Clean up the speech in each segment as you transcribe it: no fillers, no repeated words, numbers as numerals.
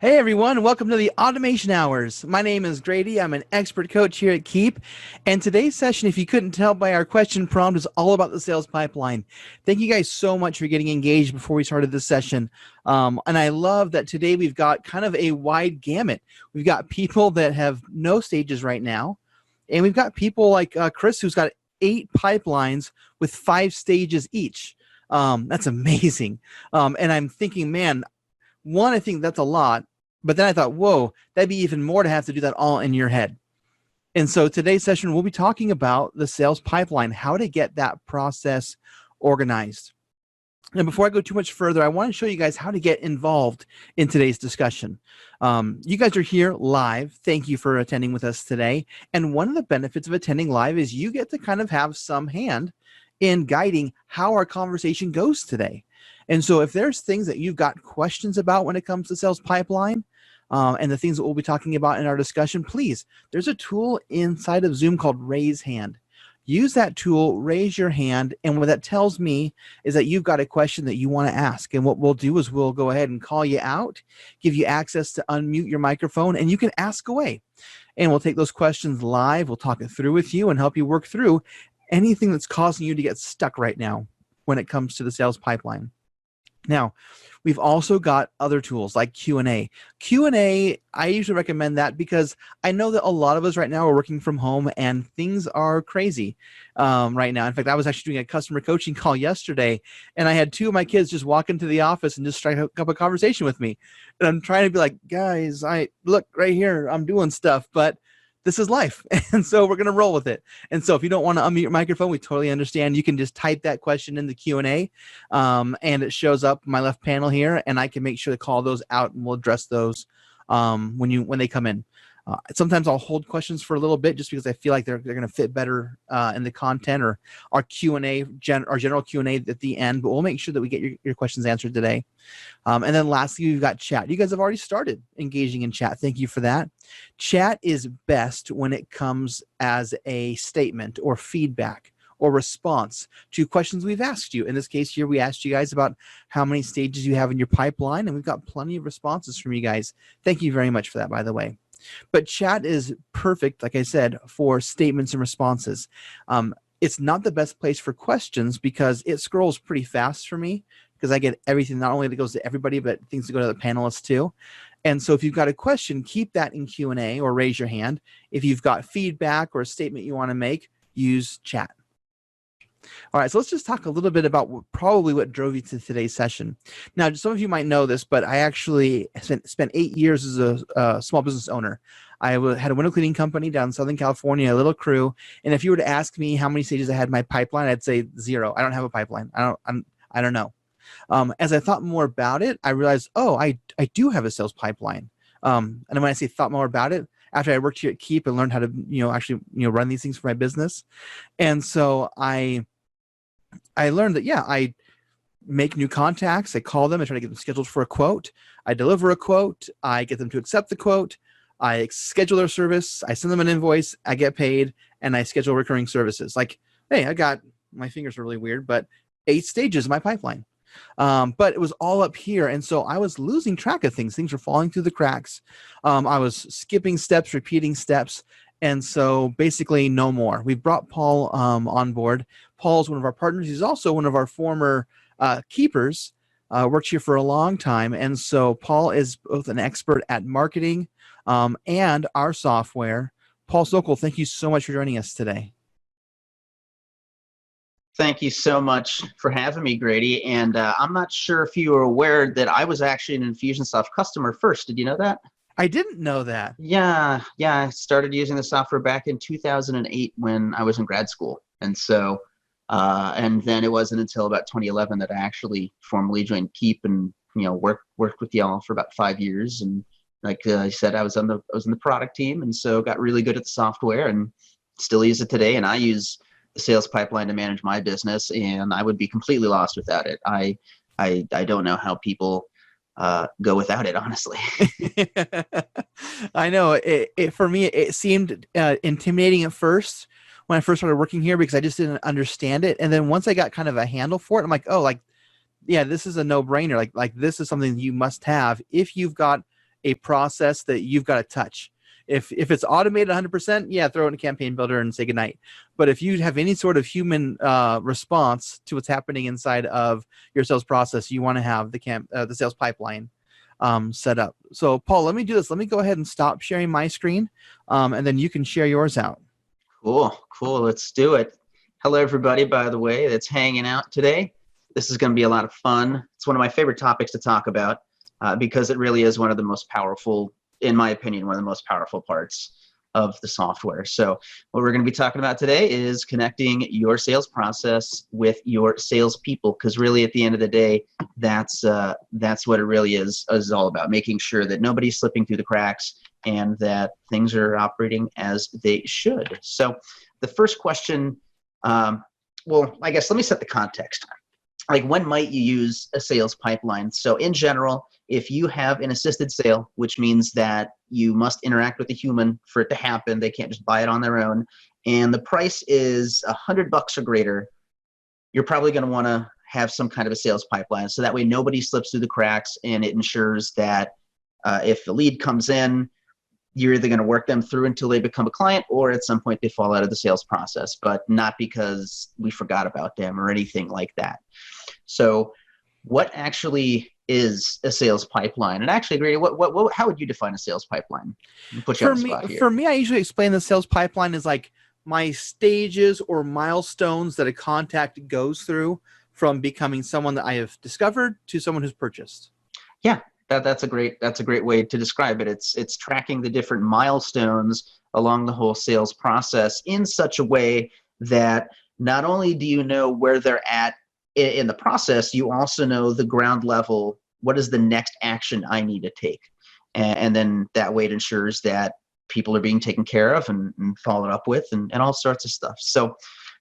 Hey everyone, welcome to the Automation Hours. My name is Grady. I'm an expert coach here at Keap. And today's session, if you couldn't tell by our question prompt, is all about the sales pipeline. Thank you guys so much for getting engaged before we started this session. And I love that today we've got kind of a wide gamut. We've got people that have no stages right now. And we've got people like Chris, who's got 8 pipelines with 5 stages each. That's amazing. And I'm thinking, man, one, I think that's a lot. But then I thought, whoa, that'd be even more to have to do that all in your head. And so today's session, we'll be talking about the sales pipeline, how to get that process organized. And before I go too much further, I want to show you guys how to get involved in today's discussion. You guys are here live. Thank you for attending with us today. And one of the benefits of attending live is you get to kind of have some hand in guiding how our conversation goes today. And so if there's things that you've got questions about when it comes to sales pipeline, and the things that we'll be talking about in our discussion, please, there's a tool inside of Zoom called Raise Hand. Use that tool, raise your hand, and what that tells me is that you've got a question that you want to ask. And what we'll do is we'll go ahead and call you out, give you access to unmute your microphone, and you can ask away. And we'll take those questions live, we'll talk it through with you and help you work through anything that's causing you to get stuck right now when it comes to the sales pipeline. Now, we've also got other tools like Q&A. Q&A, I usually recommend that because I know that a lot of us right now are working from home and things are crazy right now. In fact, I was actually doing a customer coaching call yesterday, and I had 2 of my kids just walk into the office and just strike up a conversation with me. And I'm trying to be like, guys, look right here, I'm doing stuff, but this is life. And so we're going to roll with it. And so if you don't want to unmute your microphone, we totally understand. You can just type that question in the Q&A, and it shows up in my left panel here, and I can make sure to call those out, and we'll address those when they come in. Sometimes I'll hold questions for a little bit just because I feel like they're going to fit better in the content or our Q&A, our general Q&A at the end, but we'll make sure that we get your questions answered today. And then lastly, we've got chat. You guys have already started engaging in chat. Thank you for that. Chat is best when it comes as a statement or feedback or response to questions we've asked you. In this case here, we asked you guys about how many stages you have in your pipeline, and we've got plenty of responses from you guys. Thank you very much for that, by the way. But chat is perfect, like I said, for statements and responses. It's not the best place for questions because it scrolls pretty fast for me because I get everything, not only that goes to everybody, but things that go to the panelists too. And so if you've got a question, keep that in Q&A or raise your hand. If you've got feedback or a statement you want to make, use chat. All right, so let's just talk a little bit about probably what drove you to today's session. Now, some of you might know this, but I actually spent 8 years as a small business owner. I had a window cleaning company down in Southern California, a little crew. And if you were to ask me how many stages I had in my pipeline, I'd say 0. I don't have a pipeline. I don't know. As I thought more about it, I realized, oh, I do have a sales pipeline. And when I say thought more about it, after I worked here at Keap and learned how to, actually, run these things for my business. And so I learned that, yeah, I make new contacts. I call them. I try to get them scheduled for a quote. I deliver a quote. I get them to accept the quote. I schedule their service. I send them an invoice. I get paid, and I schedule recurring services. Like, hey, I got, my fingers are really weird, but 8 stages in my pipeline. But it was all up here, and so I was losing track of things. Things were falling through the cracks. I was skipping steps, repeating steps. And so basically no more. We brought Paul on board. Paul's one of our partners. He's also one of our former keepers, worked here for a long time. And so Paul is both an expert at marketing and our software. Paul Sokol, thank you so much for joining us today. Thank you so much for having me, Grady. And I'm not sure if you were aware that I was actually an Infusionsoft customer first. Did you know that? I didn't know that. Yeah. I started using the software back in 2008 when I was in grad school. And so, and then it wasn't until about 2011 that I actually formally joined Keap and, worked with y'all for about 5 years. And like I said, I was in the product team, and so got really good at the software and still use it today. And I use the sales pipeline to manage my business, and I would be completely lost without it. I don't know how people go without it, honestly. I know for me, it seemed intimidating at first when I first started working here because I just didn't understand it. And then once I got kind of a handle for it, I'm like, oh, like, yeah, this is a no-brainer. Like this is something you must have if you've got a process that you've got to touch. If it's automated 100%, yeah, throw it in a campaign builder and say goodnight. But if you have any sort of human response to what's happening inside of your sales process, you want to have the sales pipeline set up. So Paul, let me do this. Let me go ahead and stop sharing my screen, and then you can share yours out. Cool. Let's do it. Hello, everybody, by the way, that's hanging out today. This is going to be a lot of fun. It's one of my favorite topics to talk about because it really is one of the most powerful, in my opinion, one of the most powerful parts of the software. So what we're going to be talking about today is connecting your sales process with your salespeople, because really at the end of the day, that's what it really is all about, making sure that nobody's slipping through the cracks and that things are operating as they should. So the first question, well, I guess let me set the context. Like, when might you use a sales pipeline? So in general, if you have an assisted sale, which means that you must interact with a human for it to happen, they can't just buy it on their own, and the price is $100 or greater, you're probably going to want to have some kind of a sales pipeline. So that way nobody slips through the cracks, and it ensures that if the lead comes in, you're either going to work them through until they become a client, or at some point they fall out of the sales process, but not because we forgot about them or anything like that. So what actually is a sales pipeline? And actually, Grady, how would you define a sales pipeline? Put you on the spot here. For me, I usually explain the sales pipeline as like my stages or milestones that a contact goes through from becoming someone that I have discovered to someone who's purchased. Yeah, that's a great way to describe it. It's tracking the different milestones along the whole sales process in such a way that not only do you know where they're at in the process, you also know the ground level, what is the next action I need to take. And then that way it ensures that people are being taken care of and followed up with and all sorts of stuff. So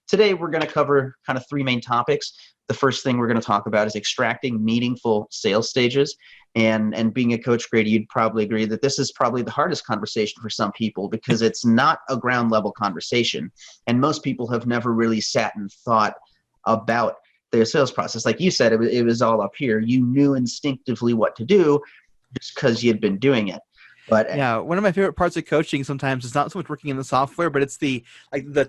today we're going to cover kind of three main topics. The first thing we're going to talk about is extracting meaningful sales stages. And being a coach, Grady, you'd probably agree that this is probably the hardest conversation for some people because it's not a ground level conversation. And most people have never really sat and thought about their sales process. Like you said, it was all up here. You knew instinctively what to do just because you'd been doing it. But yeah, one of my favorite parts of coaching sometimes is not so much working in the software, but it's the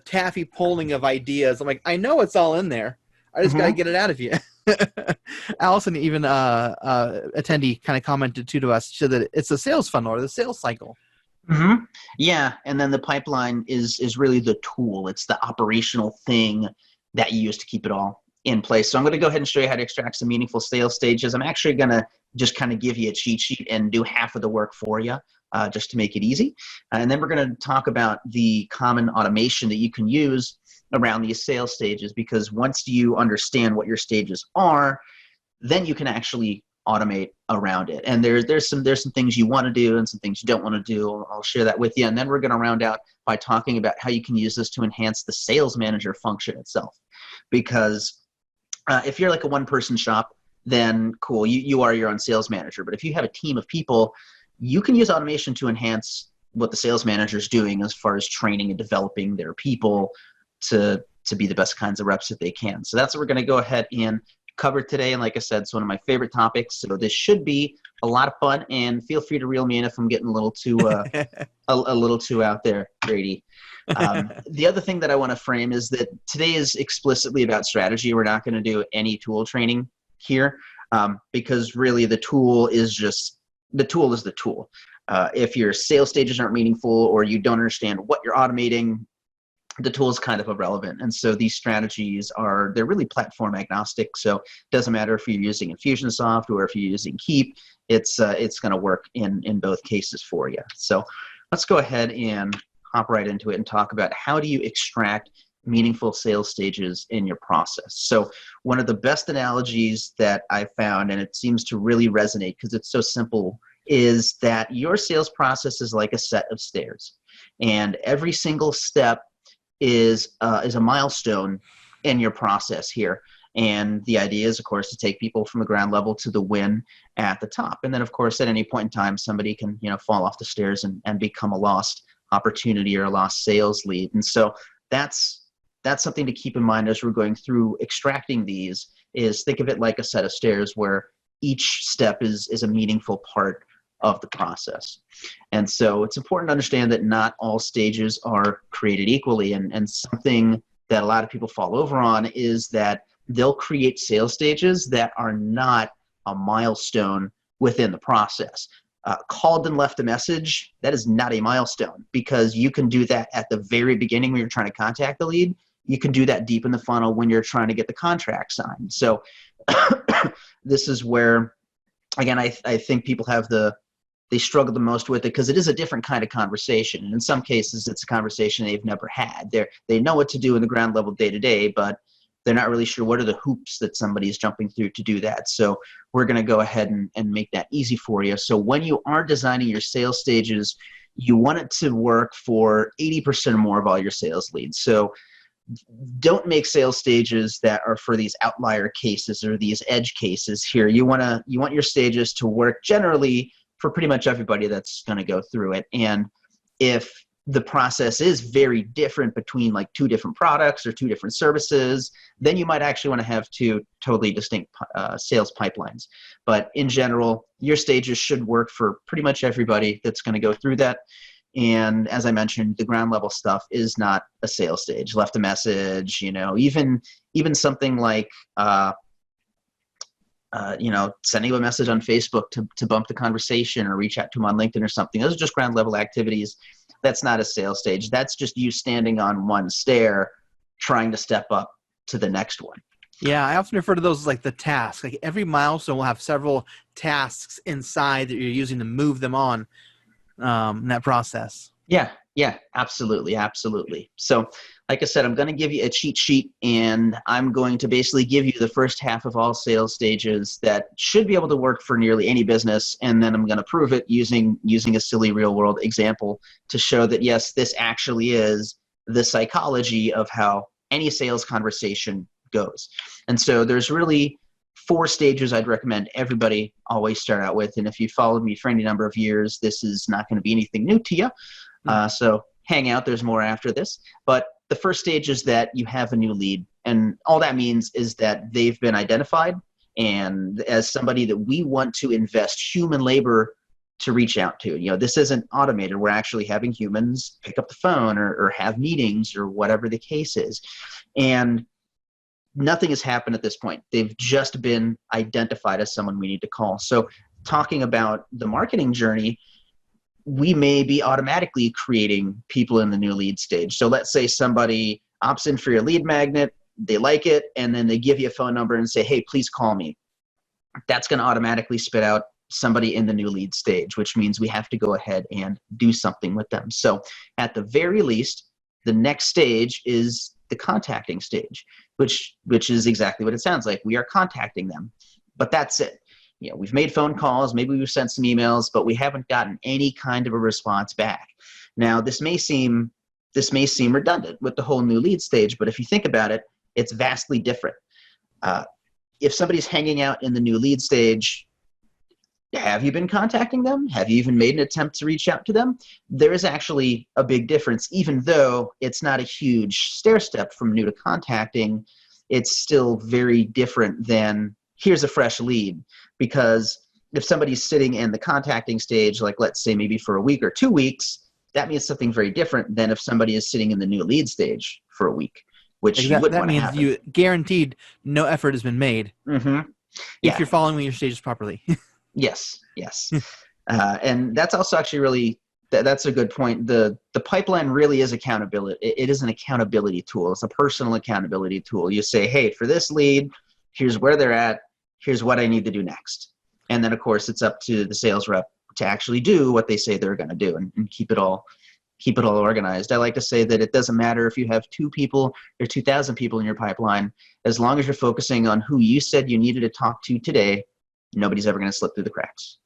taffy pulling of ideas. I'm like, I know it's all in there. I just got to get it out of you. Allison, even attendee, kind of commented to us, so that it's a sales funnel or the sales cycle. Mm-hmm. Yeah, and then the pipeline is really the tool. It's the operational thing that you use to keep it all in place. So I'm going to go ahead and show you how to extract some meaningful sales stages. I'm actually going to just kind of give you a cheat sheet and do half of the work for you just to make it easy. And then we're going to talk about the common automation that you can use around these sales stages, because once you understand what your stages are, then you can actually automate around it. And there's some things you want to do and some things you don't want to do. I'll share that with you. And then we're going to round out by talking about how you can use this to enhance the sales manager function itself. Because if you're like a one-person shop, then cool, you are your own sales manager. But if you have a team of people, you can use automation to enhance what the sales manager is doing as far as training and developing their people to be the best kinds of reps that they can. So that's what we're going to go ahead and cover today. And like I said, it's one of my favorite topics. So this should be a lot of fun. And feel free to reel me in if I'm getting a little too a little too out there, Grady. The other thing that I want to frame is that today is explicitly about strategy. We're not going to do any tool training here because really the tool is the tool. If your sales stages aren't meaningful or you don't understand what you're automating, the tool is kind of irrelevant. And so these strategies they're really platform agnostic. So it doesn't matter if you're using Infusionsoft or if you're using Keap, it's going to work in both cases for you. So let's go ahead and hop right into it and talk about how do you extract meaningful sales stages in your process. So one of the best analogies that I found, and it seems to really resonate because it's so simple, is that your sales process is like a set of stairs. And every single step is a milestone in your process here. And the idea is, of course, to take people from the ground level to the win at the top. And then, of course, at any point in time, somebody can fall off the stairs and become a lost opportunity or a lost sales lead. And so that's something to keep in mind as we're going through extracting these, is think of it like a set of stairs where each step is a meaningful part of the process. And so it's important to understand that not all stages are created equally. And something that a lot of people fall over on is that they'll create sales stages that are not a milestone within the process. Called and left a message, that is not a milestone, because you can do that at the very beginning when you're trying to contact the lead. You can do that deep in the funnel when you're trying to get the contract signed. So this is where, again, I think people they struggle the most with it, because it is a different kind of conversation. And in some cases, it's a conversation they've never had. They know what to do in the ground level day to day, but they're not really sure what are the hoops that somebody is jumping through to do that. So we're going to go ahead and make that easy for you. So when you are designing your sales stages, you want it to work for 80% or more of all your sales leads. So don't make sales stages that are for these outlier cases or these edge cases here. You want your stages to work generally for pretty much everybody that's going to go through it. And if the process is very different between like two different products or two different services, then you might actually want to have two totally distinct sales pipelines. But in general, your stages should work for pretty much everybody that's going to go through that. And as I mentioned, the ground level stuff is not a sales stage. Left a message, even something like sending a message on Facebook to bump the conversation, or reach out to them on LinkedIn or something. Those are just ground level activities. That's not a sales stage. That's just you standing on one stair trying to step up to the next one. Yeah, I often refer to those as like the tasks. Like every milestone will have several tasks inside that you're using to move them on in that process. Yeah, absolutely. So like I said, I'm going to give you a cheat sheet, and I'm going to basically give you the first half of all sales stages that should be able to work for nearly any business. And then I'm going to prove it using a silly real world example to show that, yes, this actually is the psychology of how any sales conversation goes. And so there's really 4 stages I'd recommend everybody always start out with. And if you followed me for any number of years, this is not going to be anything new to you. So hang out, there's more after this. But the first stage is that you have a new lead. And all that means is that they've been identified, and as somebody that we want to invest human labor to reach out to. This isn't automated. We're actually having humans pick up the phone or have meetings or whatever the case is. And nothing has happened at this point. They've just been identified as someone we need to call. So talking about the marketing journey, we may be automatically creating people in the new lead stage. So let's say somebody opts in for your lead magnet, they like it, and then they give you a phone number and say, hey, please call me. That's going to automatically spit out somebody in the new lead stage, which means we have to go ahead and do something with them. So at the very least, the next stage is the contacting stage, which is exactly what it sounds like. We are contacting them, but that's it. We've made phone calls, maybe we've sent some emails, but we haven't gotten any kind of a response back. Now, this may seem redundant with the whole new lead stage, but if you think about it, it's vastly different. If somebody's hanging out in the new lead stage, have you been contacting them? Have you even made an attempt to reach out to them? There is actually a big difference, even though it's not a huge stair step from new to contacting. It's still very different than here's a fresh lead, because if somebody's sitting in the contacting stage, like let's say maybe for a week or 2 weeks, that means something very different than if somebody is sitting in the new lead stage for a week, which you wouldn't want to happen. That means you guaranteed no effort has been made. Mm-hmm. If you're following your stages properly. Yes. And that's also actually really, that's a good point. The pipeline really is accountability. It is an accountability tool. It's a personal accountability tool. You say, hey, for this lead, here's where they're at. Here's what I need to do next. And then, of course, it's up to the sales rep to actually do what they say they're going to do and keep it all organized. I like to say that it doesn't matter if you have 2 people or 2,000 people in your pipeline. As long as you're focusing on who you said you needed to talk to today, nobody's ever going to slip through the cracks.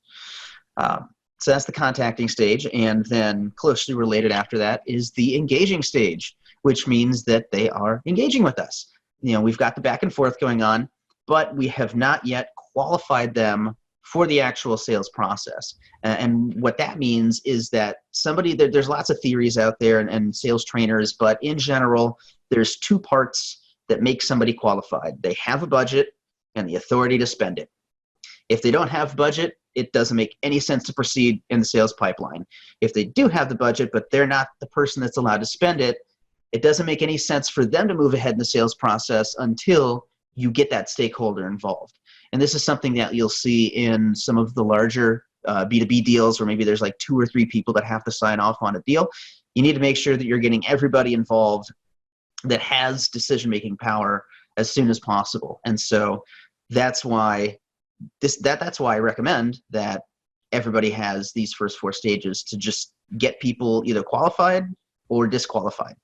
So that's the contacting stage. And then closely related after that is the engaging stage, which means that they are engaging with us. We've got the back and forth going on, but we have not yet qualified them for the actual sales process. And what that means is that there's lots of theories out there and sales trainers, but in general, there's 2 parts that make somebody qualified. They have a budget and the authority to spend it. If they don't have budget, it doesn't make any sense to proceed in the sales pipeline. If they do have the budget, but they're not the person that's allowed to spend it, it doesn't make any sense for them to move ahead in the sales process until you get that stakeholder involved. And this is something that you'll see in some of the larger B2B deals where maybe there's like 2 or 3 people that have to sign off on a deal. You need to make sure that you're getting everybody involved that has decision-making power as soon as possible. And so that's why that's why I recommend that everybody has these first 4 stages to just get people either qualified or disqualified.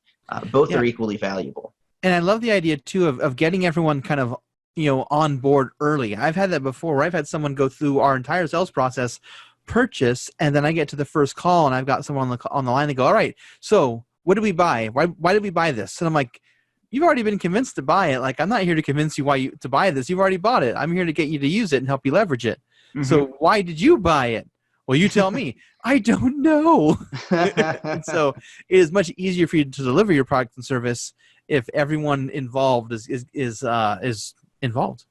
Both are equally valuable. And I love the idea too of getting everyone kind of, on board early. I've had that before where I've had someone go through our entire sales process, purchase, and then I get to the first call and I've got someone on the line. They go, all right, so what did we buy? Why did we buy this? And I'm like, you've already been convinced to buy it. Like, I'm not here to convince you to buy this. You've already bought it. I'm here to get you to use it and help you leverage it. Mm-hmm. So why did you buy it? Well, you tell me. I don't know. And so it is much easier for you to deliver your product and service if everyone involved is involved.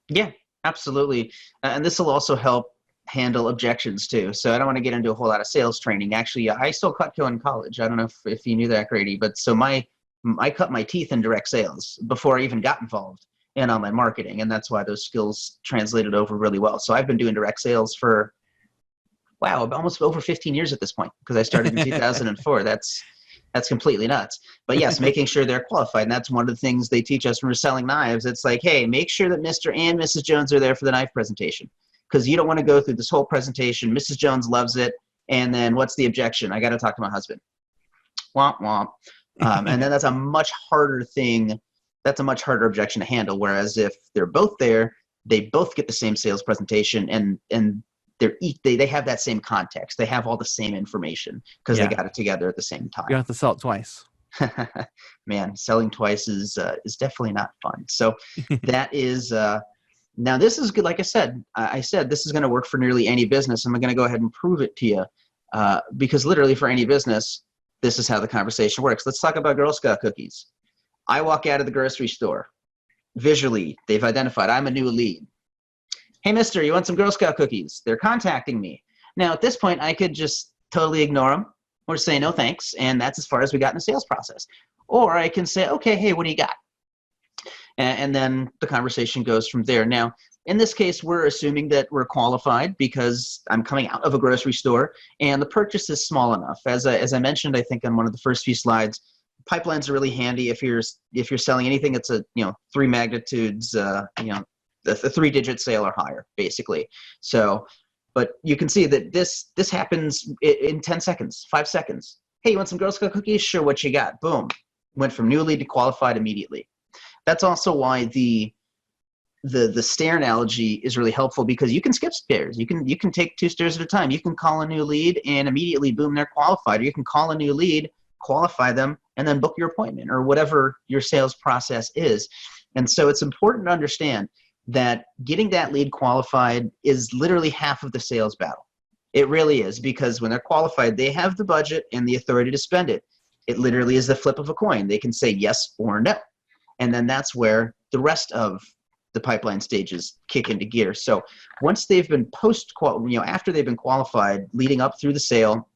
Yeah, absolutely. And this will also help handle objections too. So I don't want to get into a whole lot of sales training. Actually, I still Cutco in college. I don't know if you knew that, Grady, but so I cut my teeth in direct sales before I even got involved in online marketing. And that's why those skills translated over really well. So I've been doing direct sales for, almost over 15 years at this point, because I started in 2004. That's completely nuts. But yes, making sure they're qualified. And that's one of the things they teach us when we're selling knives. It's like, hey, make sure that Mr. and Mrs. Jones are there for the knife presentation, because you don't want to go through this whole presentation. Mrs. Jones loves it. And then what's the objection? I got to talk to my husband. Womp, womp. And then that's a much harder thing. That's a much harder objection to handle. Whereas if they're both there, they both get the same sales presentation and they have that same context. They have all the same information because they got it together at the same time. You don't have to sell it twice. Man, selling twice is definitely not fun. So that is now this is good. Like I said this is going to work for nearly any business. I'm going to go ahead and prove it to you because literally for any business, this is how the conversation works. Let's talk about Girl Scout cookies. I walk out of the grocery store. Visually, they've identified I'm a new lead. Hey, mister, you want some Girl Scout cookies? They're contacting me. Now, at this point, I could just totally ignore them or say no thanks, and that's as far as we got in the sales process. Or I can say, okay, hey, what do you got? And then the conversation goes from there. Now, in this case, we're assuming that we're qualified because I'm coming out of a grocery store and the purchase is small enough. As I mentioned, I think on one of the first few slides, pipelines are really handy if you're selling anything that's a 3 magnitudes, the 3-digit sale or higher, basically. So, but you can see that this happens in 10 seconds, 5 seconds. Hey, you want some Girl Scout cookies? Sure, what you got? Boom. Went from new lead to qualified immediately. That's also why the stair analogy is really helpful, because you can skip stairs. You can take 2 stairs at a time. You can call a new lead and immediately, boom, they're qualified. Or you can call a new lead, qualify them, and then book your appointment or whatever your sales process is. And so it's important to understand that getting that lead qualified is literally half of the sales battle. It really is, because when they're qualified, they have the budget and the authority to spend it. It literally is the flip of a coin. They can say yes or no. And then that's where the rest of the pipeline stages kick into gear. So once they've been after they've been qualified, leading up through the sale,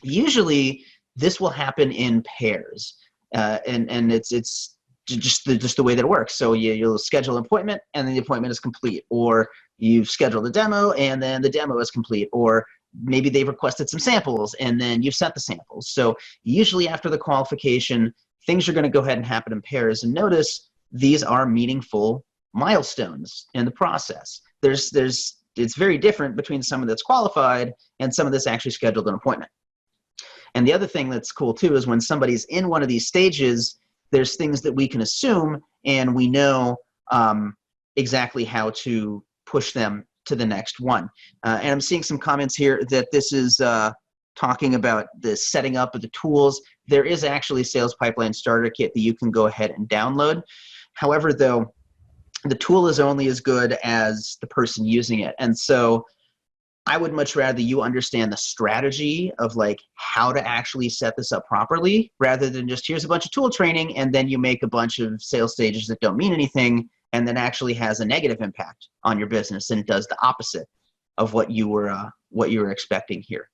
usually this will happen in pairs, and it's just the way that it works. So you'll schedule an appointment, and then the appointment is complete, or you've scheduled a demo, and then the demo is complete, or maybe they've requested some samples, and then you've sent the samples. So usually after the qualification, things are going to go ahead and happen in pairs. And notice these are meaningful milestones in the process. It's very different between someone that's qualified and someone that's actually scheduled an appointment. And the other thing that's cool too is when somebody's in one of these stages, there's things that we can assume, and we know exactly how to push them to the next one. And I'm seeing some comments here that this is talking about the setting up of the tools. There is actually a sales pipeline starter kit that you can go ahead and download. However, though, the tool is only as good as the person using it. And so I would much rather you understand the strategy of like how to actually set this up properly, rather than just here's a bunch of tool training and then you make a bunch of sales stages that don't mean anything and then actually has a negative impact on your business, and it does the opposite. what you were expecting here.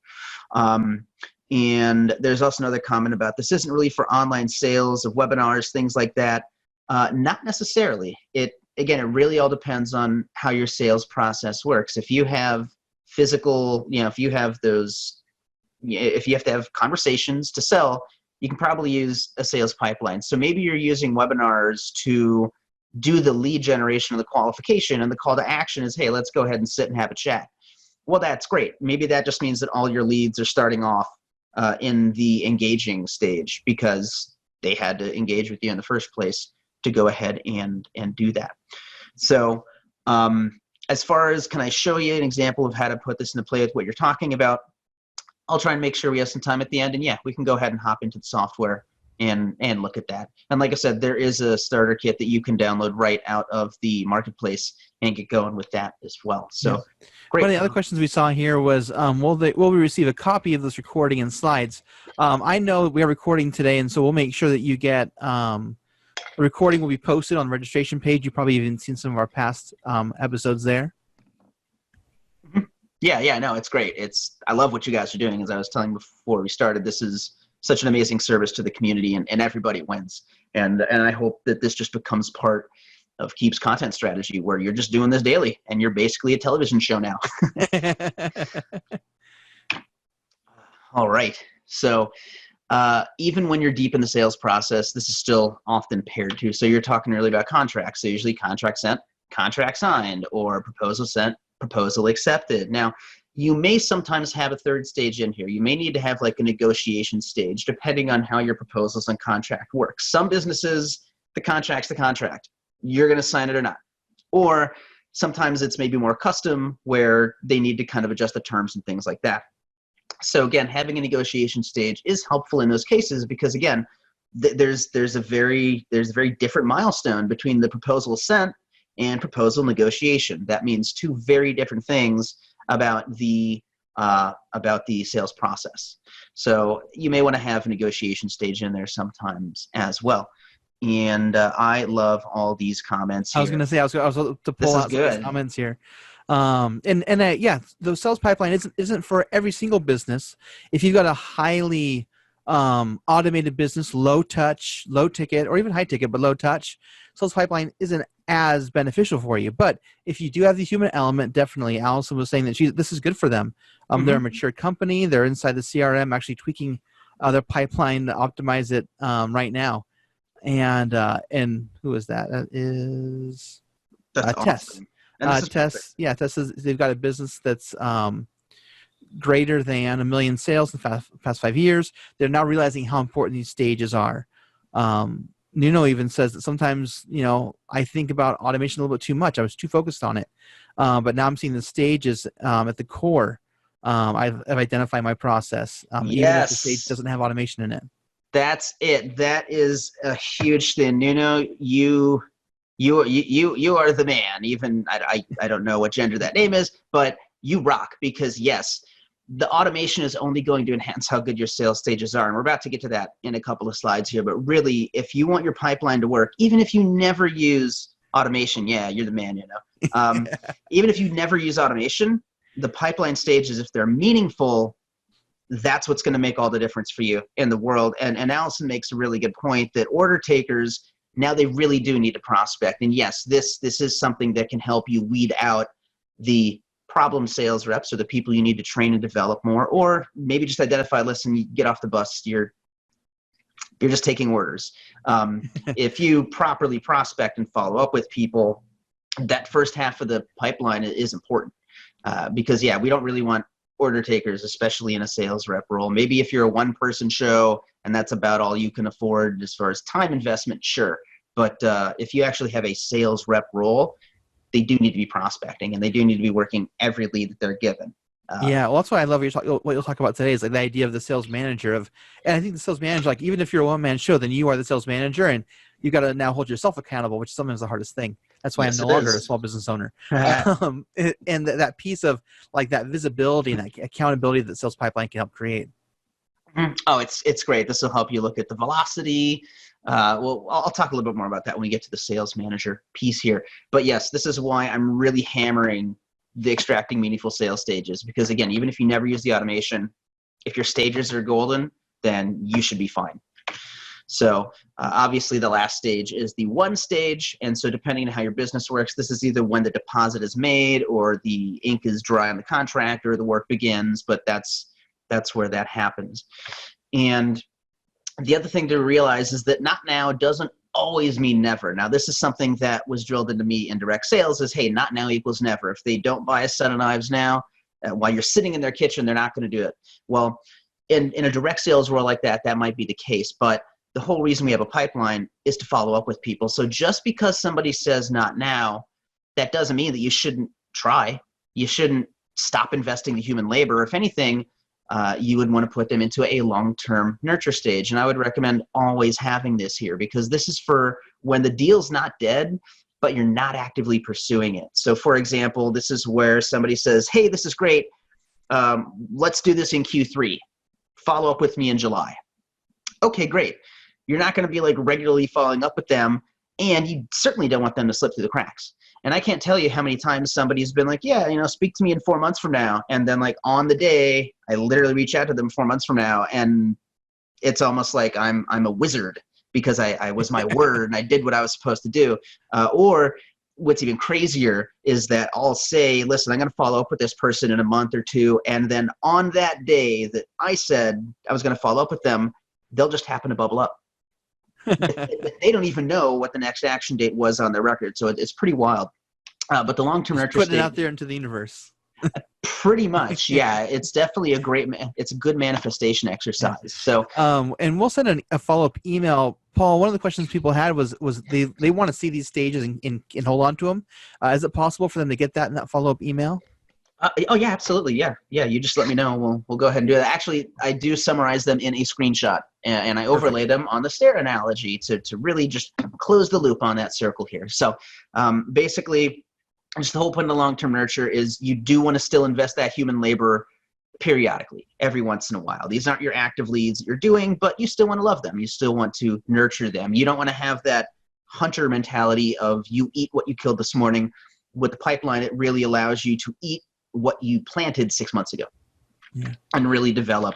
And there's also another comment about this isn't really for online sales of webinars, things like that. Not necessarily. It really all depends on how your sales process works. If you have physical, if you have if you have to have conversations to sell, you can probably use a sales pipeline. So maybe you're using webinars to do the lead generation of the qualification, and the call to action is, hey, let's go ahead and sit and have a chat. Well, that's great. Maybe that just means that all your leads are starting off in the engaging stage because they had to engage with you in the first place to go ahead and do that. So as far as, can I show you an example of how to put this into play with what you're talking about? I'll try and make sure we have some time at the end, and yeah, we can go ahead and hop into the software and look at that. And like I said, there is a starter kit that you can download right out of the marketplace and get going with that as well. So great. One of the other questions we saw here was, will we receive a copy of this recording and slides? I know we are recording today, and so we'll make sure that you get the recording will be posted on the registration page. You've probably even seen some of our past episodes there. Yeah, no, it's great. I love what you guys are doing. As I was telling before we started, this is such an amazing service to the community, and everybody wins. And I hope that this just becomes part of Keap's content strategy, where you're just doing this daily and you're basically a television show now. All right. So even when you're deep in the sales process, this is still often paired to. So you're talking earlier about contracts. So usually contract sent, contract signed, or proposal sent, proposal accepted. Now, you may sometimes have a third stage in here. You may need to have like a negotiation stage, depending on how your proposals and contract work. Some businesses, the contract's the contract. You're going to sign it or not. Or sometimes it's maybe more custom, where they need to kind of adjust the terms and things like that. So again, having a negotiation stage is helpful in those cases because, again, there's a very different milestone between the proposal sent and proposal negotiation. That means two very different things about the sales process. So you may want to have a negotiation stage in there sometimes as well. And I love all these comments here. I was going to say, I was to pull out some of these comments here. Yeah, the sales pipeline isn't for every single business. If you've got a highly automated business, low touch, low ticket, or even high ticket, but low touch, sales pipeline isn't as beneficial for you. But if you do have the human element, definitely. Allison was saying that this is good for them. They're a mature company. They're inside the CRM, actually tweaking their pipeline to optimize it right now. And who is that? That is Tess. Awesome. Tess. Yeah, Tess says they've got a business that's greater than 1 million sales in the past 5 years. They're now realizing how important these stages are. Nuno even says that sometimes, I think about automation a little bit too much. I was too focused on it. But now I'm seeing the stages at the core. I've identified my process, even if the stage doesn't have automation in it. That's it. That is a huge thing. Nuno, you are the man. Even I don't know what gender that name is, but you rock, because yes, the automation is only going to enhance how good your sales stages are. And we're about to get to that in a couple of slides here. But really, if you want your pipeline to work, even if you never use automation, yeah, you're the man, even if you never use automation, the pipeline stages, if they're meaningful, that's what's going to make all the difference for you in the world. And Allison makes a really good point that order takers, now they really do need to prospect. And yes, this is something that can help you weed out the problem sales reps, or the people you need to train and develop more, or maybe just identify, listen, you get off the bus, you're just taking orders. If you properly prospect and follow up with people, that first half of the pipeline is important, because yeah, we don't really want order takers, especially in a sales rep role. Maybe if you're a one-person show and that's about all you can afford as far as time investment, sure. But if you actually have a sales rep role, they do need to be prospecting, and they do need to be working every lead that they're given. Yeah, well, that's why I love what you'll talk about today is like the idea of the sales manager and I think the sales manager, like even if you're a one-man show, then you are the sales manager, and you got to now hold yourself accountable, which is sometimes the hardest thing. That's why I'm no longer a small business owner. And that piece of like that visibility and that accountability that sales pipeline can help create. Oh, it's great. This will help you look at the velocity. Well, I'll talk a little bit more about that when we get to the sales manager piece here. But yes, this is why I'm really hammering the extracting meaningful sales stages, because again, even if you never use the automation, if your stages are golden, then you should be fine. So obviously the last stage is the one stage. And so depending on how your business works, this is either when the deposit is made or the ink is dry on the contract or the work begins, but that's where that happens. And the other thing to realize is that not now doesn't always mean never. Now, this is something that was drilled into me in direct sales is, hey, not now equals never. If they don't buy a set of knives now, while you're sitting in their kitchen, they're not going to do it. Well, in a direct sales world like that, that might be the case. But the whole reason we have a pipeline is to follow up with people. So just because somebody says not now, that doesn't mean that you shouldn't try. You shouldn't stop investing the human labor. If anything, you would want to put them into a long-term nurture stage. And I would recommend always having this here, because this is for when the deal's not dead, but you're not actively pursuing it. So for example, this is where somebody says, hey, this is great. Let's do this in Q3. Follow up with me in July. Okay, great. You're not going to be like regularly following up with them, and you certainly don't want them to slip through the cracks. And I can't tell you how many times somebody's been like, yeah, speak to me in 4 months from now. And then like on the day, I literally reach out to them 4 months from now. And it's almost like I'm a wizard because I was my word and I did what I was supposed to do. Or what's even crazier is that I'll say, listen, I'm going to follow up with this person in a month or two. And then on that day that I said I was going to follow up with them, they'll just happen to bubble up. They don't even know what the next action date was on their record. So it's pretty wild. But the long-term nurture putting it out there into the universe. Pretty much, yeah. It's definitely it's a good manifestation exercise. So, and we'll send a follow-up email. Paul, one of the questions people had was they want to see these stages and hold on to them. Is it possible for them to get that in that follow-up email? Oh yeah, absolutely. Yeah. You just let me know. We'll go ahead and do that. Actually, I do summarize them in a screenshot, and I overlay them on the stair analogy to really just close the loop on that circle here. So basically, just the whole point of the long-term nurture is you do want to still invest that human labor periodically, every once in a while. These aren't your active leads that you're doing, but you still want to love them. You still want to nurture them. You don't want to have that hunter mentality of you eat what you killed this morning. With the pipeline, it really allows you to eat what you planted 6 months ago, and really develop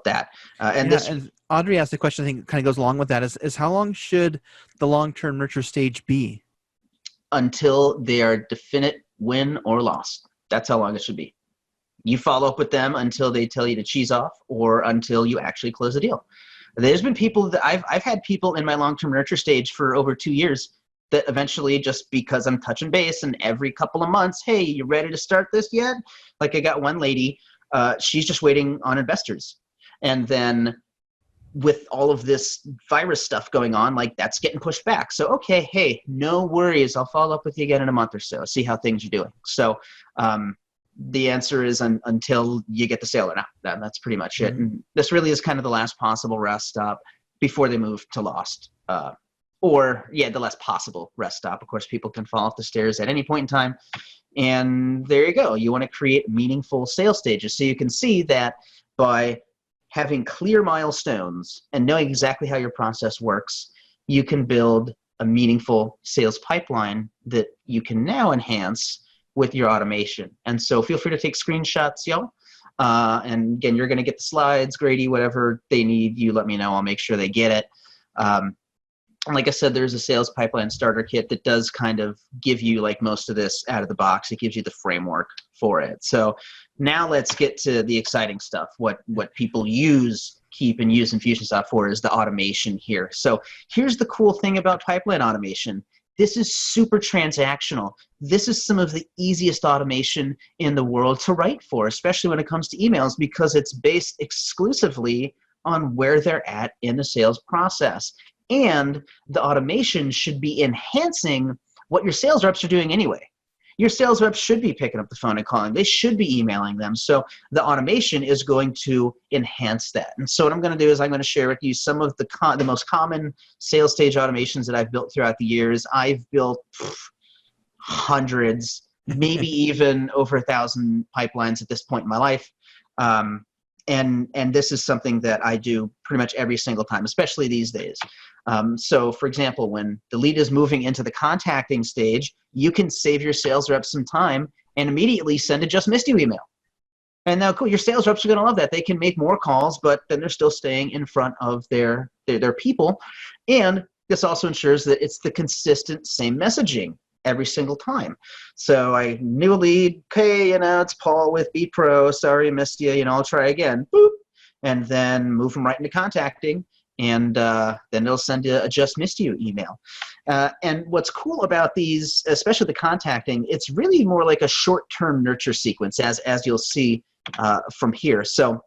that. And Audrey asked a question I think kind of goes along with that is how long should the long-term nurture stage be? Until they are definite win or loss. That's how long it should be. You follow up with them until they tell you to cheese off or until you actually close the deal. There's been people that I've had people in my long-term nurture stage for over 2 years that eventually, just because I'm touching base and every couple of months, hey, you ready to start this yet? Like I got one lady, she's just waiting on investors. And then with all of this virus stuff going on, like that's getting pushed back. So, okay, hey, no worries. I'll follow up with you again in a month or so, see how things are doing. So the answer is until you get the sale or not. That's pretty much it. And this really is kind of the last possible rest stop before they move to lost. The last possible rest stop. Of course, people can fall off the stairs at any point in time. And there you go. You want to create meaningful sales stages. So you can see that by having clear milestones and knowing exactly how your process works, you can build a meaningful sales pipeline that you can now enhance with your automation. And so feel free to take screenshots, y'all. And again, you're going to get the slides, Grady, whatever they need, you let me know. I'll make sure they get it. Like I said, there's a sales pipeline starter kit that does kind of give you like most of this out of the box. It gives you the framework for it. So now let's get to the exciting stuff. What people use Keap and use Infusionsoft for is the automation here. So here's the cool thing about pipeline automation. This is super transactional. This is some of the easiest automation in the world to write for, especially when it comes to emails, because it's based exclusively on where they're at in the sales process. And the automation should be enhancing what your sales reps are doing anyway. Your sales reps should be picking up the phone and calling. They should be emailing them. So the automation is going to enhance that. And so what I'm going to do is I'm going to share with you some of the most common sales stage automations that I've built throughout the years. I've built hundreds, maybe even over 1,000 pipelines at this point in my life. And this is something that I do pretty much every single time, especially these days. So for example, when the lead is moving into the contacting stage, you can save your sales reps some time and immediately send a just missed you email. And now, cool, your sales reps are going to love that. They can make more calls, but then they're still staying in front of their people. And this also ensures that it's the consistent same messaging every single time. So I knew a lead, hey, it's Paul with B Pro. Sorry, I missed you. I'll try again. Boop. And then move them right into contacting. And then they'll send a just missed you email. And what's cool about these, especially the contacting, it's really more like a short-term nurture sequence, as you'll see from here. So,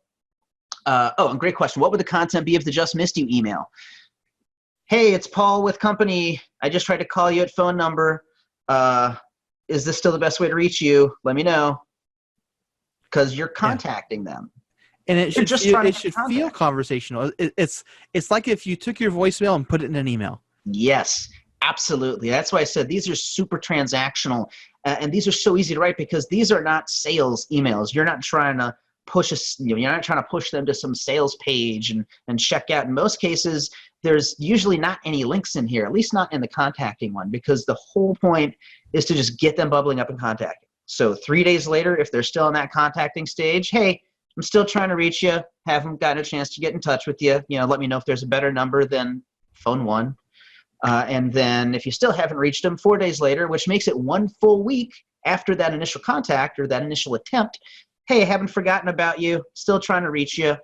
and great question. What would the content be of the just missed you email? Hey, it's Paul with company. I just tried to call you at phone number. Is this still the best way to reach you? Let me know. Because you're contacting them. And it should feel conversational. It's like if you took your voicemail and put it in an email. Yes, absolutely. That's why I said these are super transactional, and these are so easy to write because these are not sales emails. You're not trying to push you're not trying to push them to some sales page and check out. In most cases, there's usually not any links in here, at least not in the contacting one, because the whole point is to just get them bubbling up and contacting. So 3 days later, if they're still in that contacting stage, hey, I'm still trying to reach you. Haven't gotten a chance to get in touch with you. Let me know if there's a better number than phone one. And then if you still haven't reached them 4 days later, which makes it 1 full week after that initial contact or that initial attempt, hey, I haven't forgotten about you. Still trying to reach you.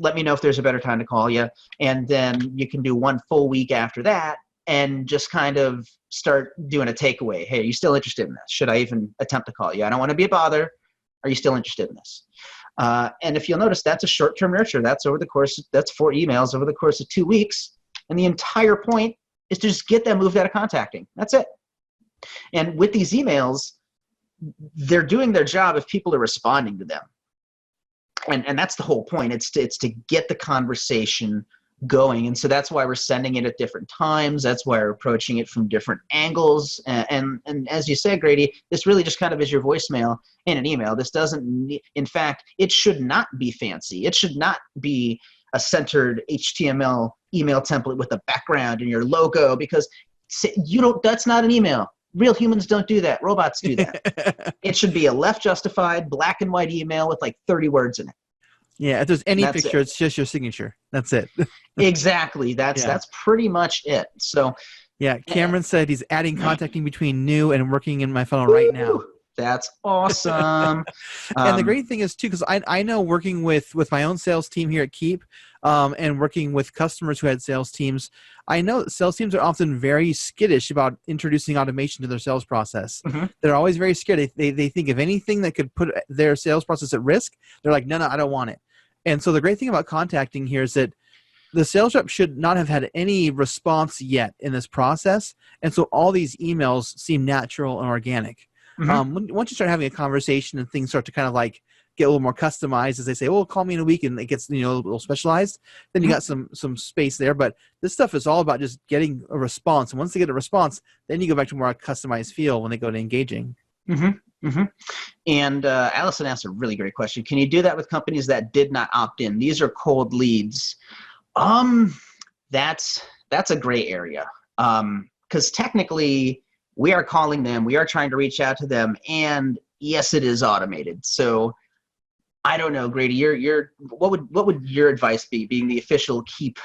Let me know if there's a better time to call you. And then you can do 1 full week after that and just kind of start doing a takeaway. Hey, are you still interested in this? Should I even attempt to call you? I don't want to be a bother. Are you still interested in this? And if you'll notice, that's a short-term nurture. That's 4 emails over the course of 2 weeks. And the entire point is to just get them moved out of contacting. That's it. And with these emails, they're doing their job if people are responding to them. And that's the whole point. It's to get the conversation going. And so that's why we're sending it at different times. That's why we're approaching it from different angles. And as you said, Grady, this really just kind of is your voicemail in an email. This doesn't, in fact, it should not be fancy. It should not be a centered HTML email template with a background and your logo, because that's not an email. Real humans don't do that. Robots do that. It should be a left justified black and white email with like 30 words in it. Yeah, if there's any picture, it's just your signature. That's it. Exactly. That's pretty much it. So yeah, Cameron said he's adding contacting between new and working in my funnel right now. That's awesome. And the great thing is too, because I know working with my own sales team here at Keap, and working with customers who had sales teams, I know that sales teams are often very skittish about introducing automation to their sales process. Mm-hmm. They're always very scared. They think of anything that could put their sales process at risk, they're like, no, I don't want it. And so the great thing about contacting here is that the sales rep should not have had any response yet in this process. And so all these emails seem natural and organic. Mm-hmm. Once you start having a conversation and things start to kind of like get a little more customized, as they say, call me in a week, and it gets, a little specialized, then you got some space there. But this stuff is all about just getting a response. And once they get a response, then you go back to more customized feel when they go to engaging. Mm-hmm. Mm-hmm. And Allison asked a really great question. Can you do that with companies that did not opt in? These are cold leads. That's a gray area. Because technically we are calling them, we are trying to reach out to them, and yes, it is automated. So I don't know, Grady, what would your advice be, being the official Keap?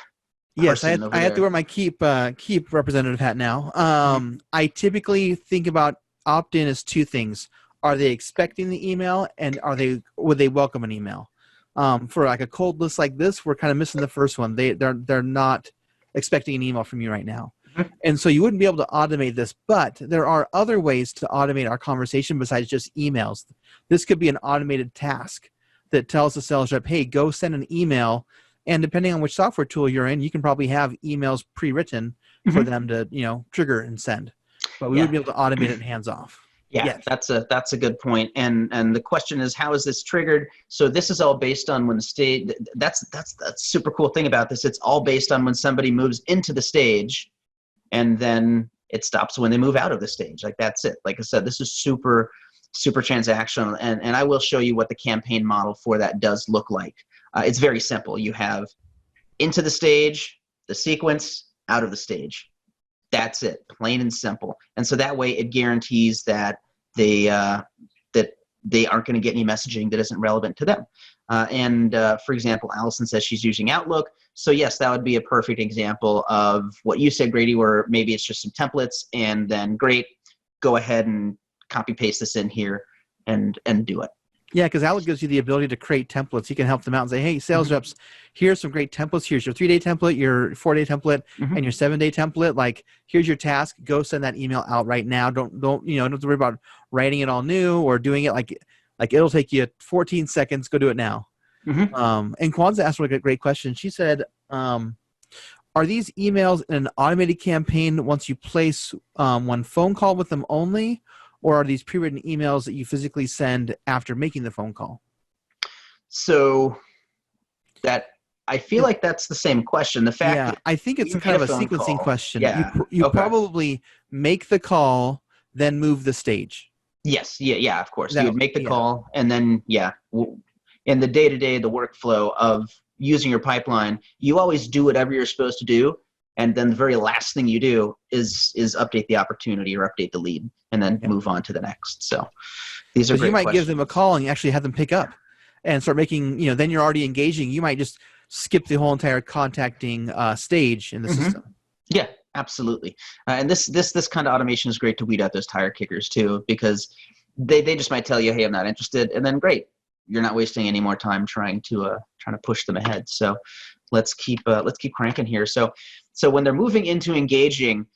Yes, I have to wear my Keap representative hat now. I typically think about opt-in as 2 things. Are they expecting the email, and would they welcome an email? For like a cold list like this, we're kind of missing the first one. They're not expecting an email from you right now. Mm-hmm. And so you wouldn't be able to automate this, but there are other ways to automate our conversation besides just emails. This could be an automated task that tells the sales rep, hey, go send an email. And depending on which software tool you're in, you can probably have emails pre-written for them to, trigger and send. But we would be able to automate it hands off. Yeah, yes. That's a good point. And the question is, how is this triggered? So this is all based on when the stage. That's super cool thing about this. It's all based on when somebody moves into the stage, and then it stops when they move out of the stage. Like, that's it. Like I said, this is super transactional, and I will show you what the campaign model for that does look like. It's very simple. You have into the stage, the sequence, out of the stage. That's it, plain and simple. And so that way it guarantees that that they aren't going to get any messaging that isn't relevant to them. For example, Allison says she's using Outlook. So yes, that would be a perfect example of what you said, Grady, where maybe it's just some templates, and then great, go ahead and copy paste this in here and do it. Yeah, because Outlook gives you the ability to create templates. You can help them out and say, hey, sales reps, here's some great templates. Here's your 3-day template, your 4-day template, and your 7-day template. Like, here's your task. Go send that email out right now. Don't have to worry about writing it all new or doing it like it'll take you 14 seconds. Go do it now. And Kwanzaa asked a great question. She said, are these emails in an automated campaign once you place one phone call with them only? Or are these pre-written emails that you physically send after making the phone call? So I feel like that's the same question. The fact that I think it's kind of a sequencing question. Yeah. You probably make the call, then move the stage. Yes. Yeah, of course. You would make the call, and then, in the day-to-day, the workflow of using your pipeline, you always do whatever you're supposed to do. And then the very last thing you do is update the opportunity or update the lead, and then move on to the next. So these are great you might questions. give them a call and actually have them pick up and start making, then you're already engaging. You might just skip the whole entire contacting stage in the system. Yeah, absolutely. And this kind of automation is great to weed out those tire kickers too, because they just might tell you, hey, I'm not interested. And then great, you're not wasting any more time trying to push them ahead. So let's keep cranking here. So when they're moving into engaging,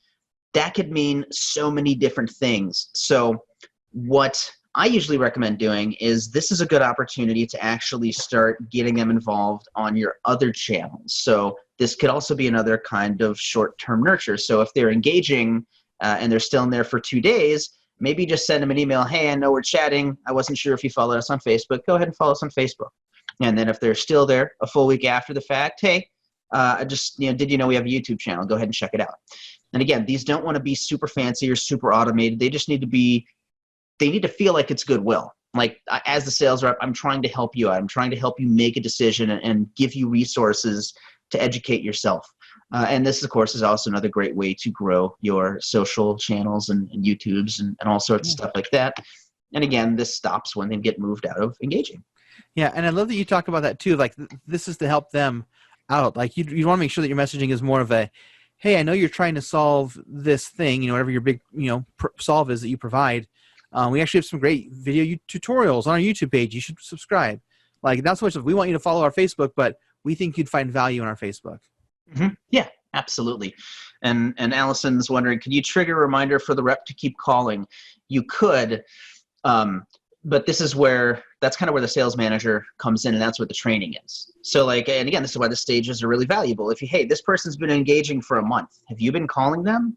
that could mean so many different things. So what I usually recommend doing is, this is a good opportunity to actually start getting them involved on your other channels. So this could also be another kind of short-term nurture. So if they're engaging and they're still in there for 2 days, maybe just send them an email. Hey, I know we're chatting. I wasn't sure if you followed us on Facebook. Go ahead and follow us on Facebook. And then if they're still there a full week after the fact, hey, did you know we have a YouTube channel? Go ahead and check it out. And again, these don't want to be super fancy or super automated. They just need to feel like it's goodwill. Like, as the sales rep, I'm trying to help you out. I'm trying to help you make a decision and give you resources to educate yourself. And this, of course, is also another great way to grow your social channels and YouTubes and all sorts of stuff like that. And again, this stops when they get moved out of engaging. Yeah, and I love that you talk about that too. Like, this is to help them out. Like, you want to make sure that your messaging is more of a, hey, I know you're trying to solve this thing, whatever your big, solve is that you provide. We actually have some great video tutorials on our YouTube page. You should subscribe. Like, not so much of, we want you to follow our Facebook, but we think you'd find value in our Facebook. Yeah, absolutely. And Allison's wondering, can you trigger a reminder for the rep to keep calling? You could, but that's kind of where the sales manager comes in, and that's what the training is. So and again, this is why the stages are really valuable. Hey, this person's been engaging for a month. Have you been calling them?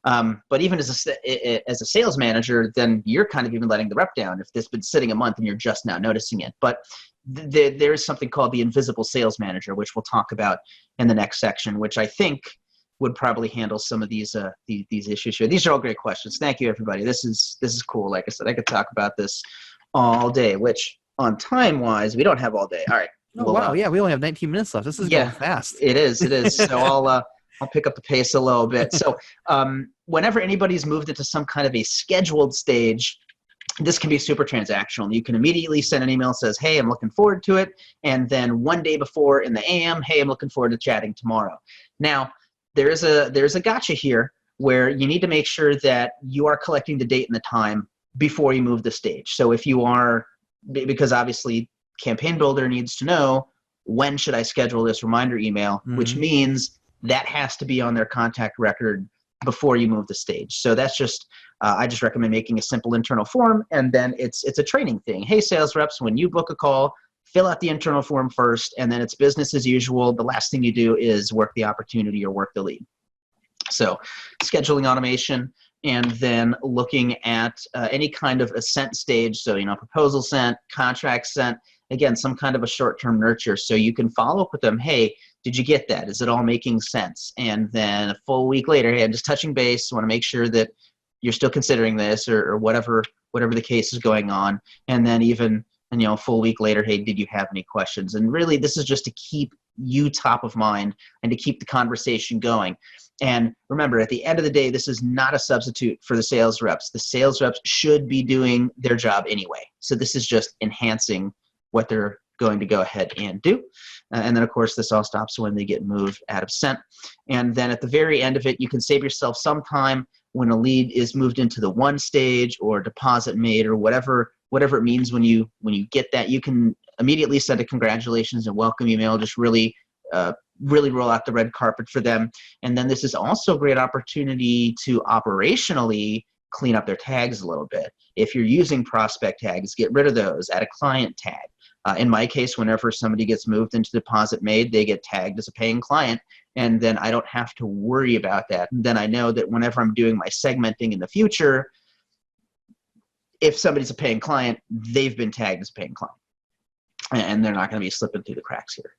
But even as a sales manager, then you're kind of even letting the rep down if this has been sitting a month and you're just now noticing it. But there is something called the invisible sales manager, which we'll talk about in the next section, which I think would probably handle some of these issues here. These are all great questions. Thank you, everybody. This is cool. Like I said, I could talk about this all day, which on time-wise, we don't have all day. All right. Oh, wow. Yeah, we only have 19 minutes left. This is going fast. It is. So I'll pick up the pace a little bit. So whenever anybody's moved into some kind of a scheduled stage, this can be super transactional. You can immediately send an email that says, hey, I'm looking forward to it. And then one day before in the AM, hey, I'm looking forward to chatting tomorrow. Now, there's a gotcha here where you need to make sure that you are collecting the date and the time before you move the stage. So if you are, because obviously Campaign Builder needs to know, when should I schedule this reminder email, which means that has to be on their contact record before you move the stage. So that's just, I just recommend making a simple internal form, and then it's a training thing. Hey, sales reps, when you book a call, fill out the internal form first, and then it's business as usual. The last thing you do is work the opportunity or work the lead. So scheduling automation, and then looking at any kind of a sent stage. So, proposal sent, contract sent, again, some kind of a short-term nurture. So you can follow up with them. Hey, did you get that? Is it all making sense? And then a full week later, hey, I'm just touching base. Want to make sure that you're still considering this, or whatever the case is going on. And then even and, a full week later, hey, did you have any questions? And really, this is just to keep you top of mind and to keep the conversation going. And remember, at the end of the day, this is not a substitute for the sales reps. The sales reps should be doing their job anyway. So this is just enhancing what they're going to go ahead and do. And then, of course, this all stops when they get moved out of sent. And then at the very end of it, you can save yourself some time when a lead is moved into the one stage or deposit made or whatever it means. When you get that, you can immediately send a congratulations and welcome email. Just really roll out the red carpet for them. And then this is also a great opportunity to operationally clean up their tags a little bit. If you're using prospect tags, get rid of those, add a client tag. In my case, whenever somebody gets moved into deposit made, they get tagged as a paying client, and then I don't have to worry about that. And then I know that whenever I'm doing my segmenting in the future, if somebody's a paying client, they've been tagged as a paying client, and they're not going to be slipping through the cracks here.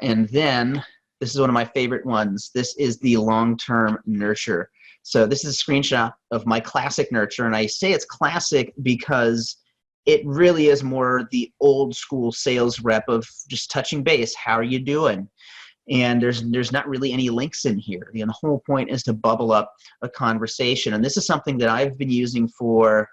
And then this is one of my favorite ones. This is the long-term nurture. So this is a screenshot of my classic nurture, and I say it's classic because it really is more the old school sales rep of just touching base. How are you doing? And there's not really any links in here. The whole point is to bubble up a conversation. And this is something that I've been using for,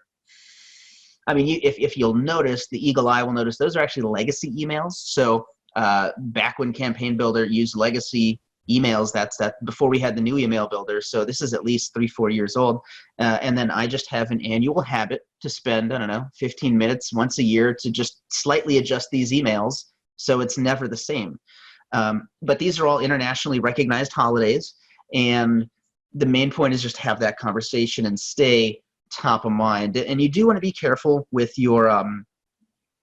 if you'll notice, the eagle eye will notice those are actually legacy emails. So back when Campaign Builder used legacy emails, that's before we had the new email builder. So this is at least 3-4 years old. And then I just have an annual habit to spend, 15 minutes once a year to just slightly adjust these emails so it's never the same. But these are all internationally recognized holidays. And the main point is just have that conversation and stay top of mind. And you do want to be careful with your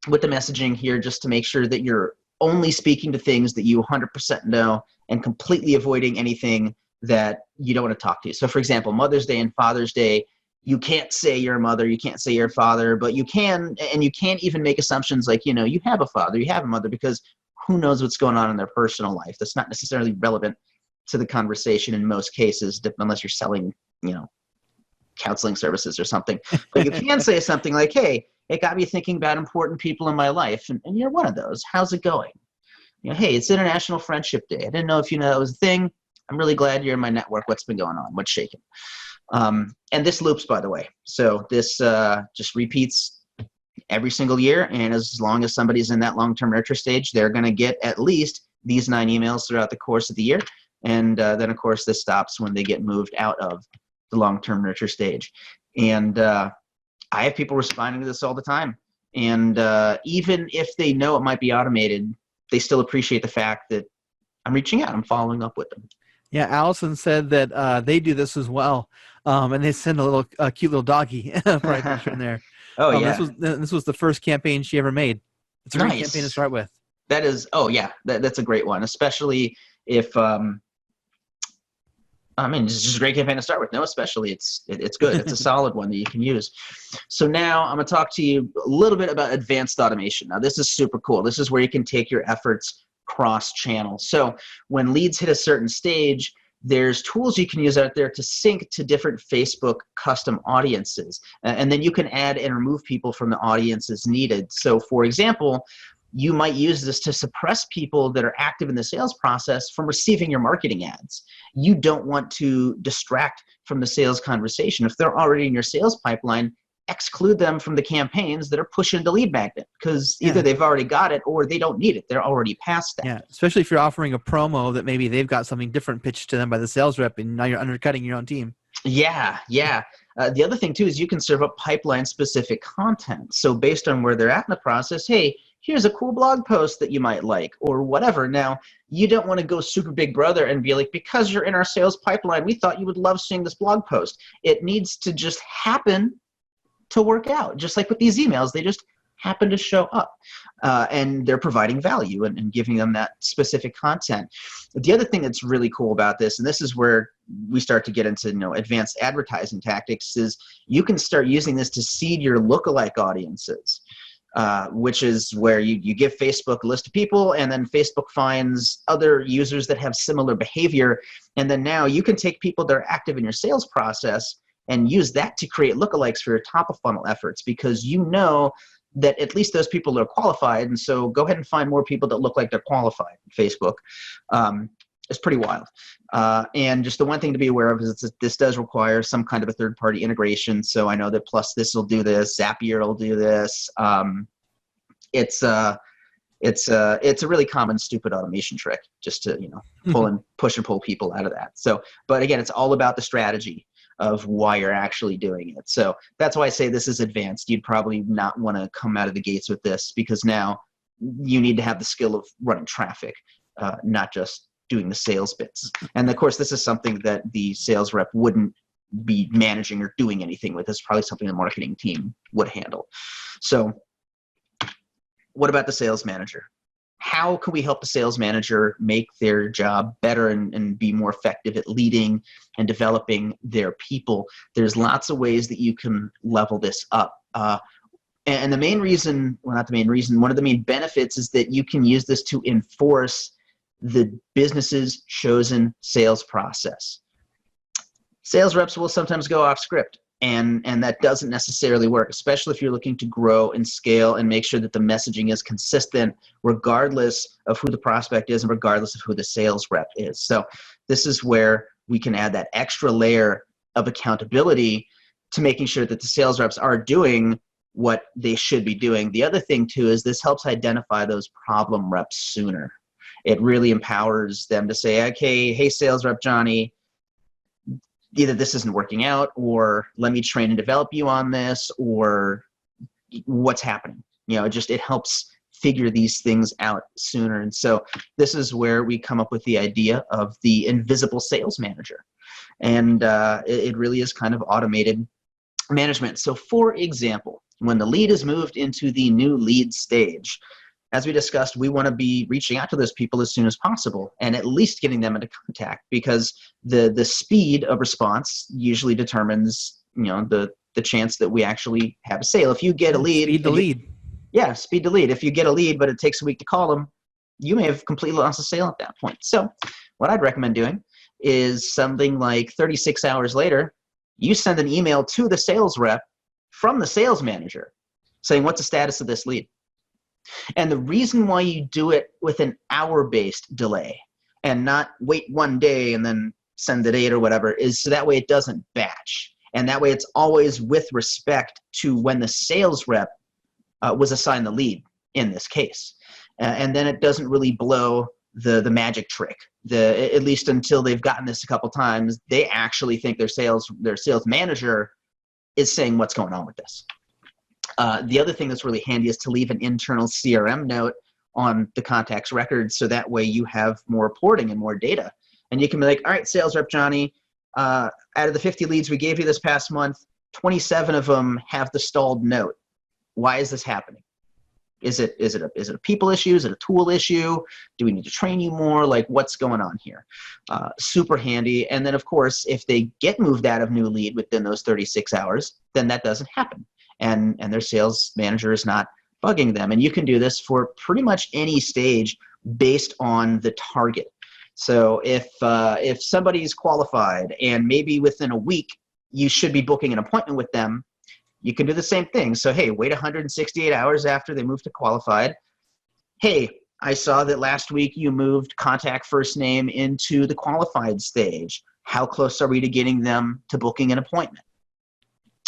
with the messaging here, just to make sure that you're only speaking to things that you 100% know and completely avoiding anything that you don't want to talk to. So for example, Mother's Day and Father's Day, you can't say you're a mother, you can't say you're a father, but you can, and you can't even make assumptions like, you have a father, you have a mother, because who knows what's going on in their personal life. That's not necessarily relevant to the conversation in most cases, unless you're selling, counseling services or something. But you can say something like, hey, it got me thinking about important people in my life, and you're one of those. How's it going? Hey, it's International Friendship Day. I didn't know if you know that was a thing. I'm really glad you're in my network. What's been going on? What's shaking? And this loops, by the way. So this just repeats every single year, and as long as somebody's in that long-term nurture stage, they're going to get at least these 9 emails throughout the course of the year. And then, of course, this stops when they get moved out of the long-term nurture stage. And I have people responding to this all the time. And even if they know it might be automated, they still appreciate the fact that I'm reaching out, I'm following up with them. Yeah, Allison said that they do this as well, and they send a little cute little doggy right picture in there. Oh yeah, this was the first campaign she ever made. It's a great campaign to start with. That is, that's a great one, especially if it's just a great campaign to start with. No, especially it's good. It's a solid one that you can use. So now I'm going to talk to you a little bit about advanced automation. Now this is super cool. This is where you can take your efforts cross-channel. So when leads hit a certain stage, there's tools you can use out there to sync to different Facebook custom audiences. And then you can add and remove people from the audiences needed. So for example, you might use this to suppress people that are active in the sales process from receiving your marketing ads. You don't want to distract from the sales conversation. If they're already in your sales pipeline, exclude them from the campaigns that are pushing the lead magnet, because either they've already got it or they don't need it. They're already past that. Yeah, especially if you're offering a promo that maybe they've got something different pitched to them by the sales rep, and now you're undercutting your own team. Yeah. The other thing too is you can serve up pipeline-specific content. So based on where they're at in the process, hey, here's a cool blog post that you might like, or whatever. Now, you don't want to go super big brother and be like, because you're in our sales pipeline, we thought you would love seeing this blog post. It needs to just happen to work out. Just like with these emails, they just happen to show up. And they're providing value and giving them that specific content. The other thing that's really cool about this, and this is where we start to get into advanced advertising tactics, is you can start using this to seed your lookalike audiences. Which is where you give Facebook a list of people, and then Facebook finds other users that have similar behavior. And then now you can take people that are active in your sales process and use that to create lookalikes for your top of funnel efforts, because you know that at least those people are qualified. And so go ahead and find more people that look like they're qualified. Facebook is pretty wild. And just the one thing to be aware of is that this does require some kind of a third-party integration. So I know that Plus this will do this, Zapier will do this. It's a really common stupid automation trick just to, pull and push and pull people out of that. So, but again, it's all about the strategy of why you're actually doing it. So that's why I say this is advanced. You'd probably not want to come out of the gates with this, because now you need to have the skill of running traffic, not just doing the sales bits. And of course, this is something that the sales rep wouldn't be managing or doing anything with. It's probably something the marketing team would handle. So what about the sales manager? How can we help the sales manager make their job better and be more effective at leading and developing their people? There's lots of ways that you can level this up. And the main reason, well, not the main reason, one of the main benefits is that you can use this to enforce the business's chosen sales process. Sales reps will sometimes go off script. And that doesn't necessarily work, especially if you're looking to grow and scale and make sure that the messaging is consistent regardless of who the prospect is and regardless of who the sales rep is. So this is where we can add that extra layer of accountability to making sure that the sales reps are doing what they should be doing. The other thing too is this helps identify those problem reps sooner. It really empowers them to say, okay, hey, sales rep Johnny, either this isn't working out, or let me train and develop you on this, or what's happening. It helps figure these things out sooner. And so this is where we come up with the idea of the invisible sales manager. And it really is kind of automated management. So for example, when the lead is moved into the new lead stage, as we discussed, we want to be reaching out to those people as soon as possible and at least getting them into contact, because the speed of response usually determines, the chance that we actually have a sale. If you get a lead, speed to lead. Yeah, speed to lead. If you get a lead, but it takes a week to call them, you may have completely lost the sale at that point. So what I'd recommend doing is something like 36 hours later, you send an email to the sales rep from the sales manager saying, what's the status of this lead? And the reason why you do it with an hour-based delay and not wait one day and then send the date or whatever is so that way it doesn't batch. And that way it's always with respect to when the sales rep was assigned the lead in this case. And then it doesn't really blow the magic trick. At least until they've gotten this a couple times, they actually think their sales manager is saying what's going on with this. The other thing that's really handy is to leave an internal CRM note on the contact's record, so that way you have more reporting and more data. And you can be like, all right, sales rep Johnny, out of the 50 leads we gave you this past month, 27 of them have the stalled note. Why is this happening? Is it a people issue? Is it a tool issue? Do we need to train you more? Like, what's going on here? Super handy. And then, of course, if they get moved out of new lead within those 36 hours, then that doesn't happen. And their sales manager is not bugging them. And you can do this for pretty much any stage based on the target. So if somebody's qualified and maybe within a week you should be booking an appointment with them, you can do the same thing. So hey, wait 168 hours after they move to qualified. Hey, I saw that last week you moved contact first name into the qualified stage. How close are we to getting them to booking an appointment?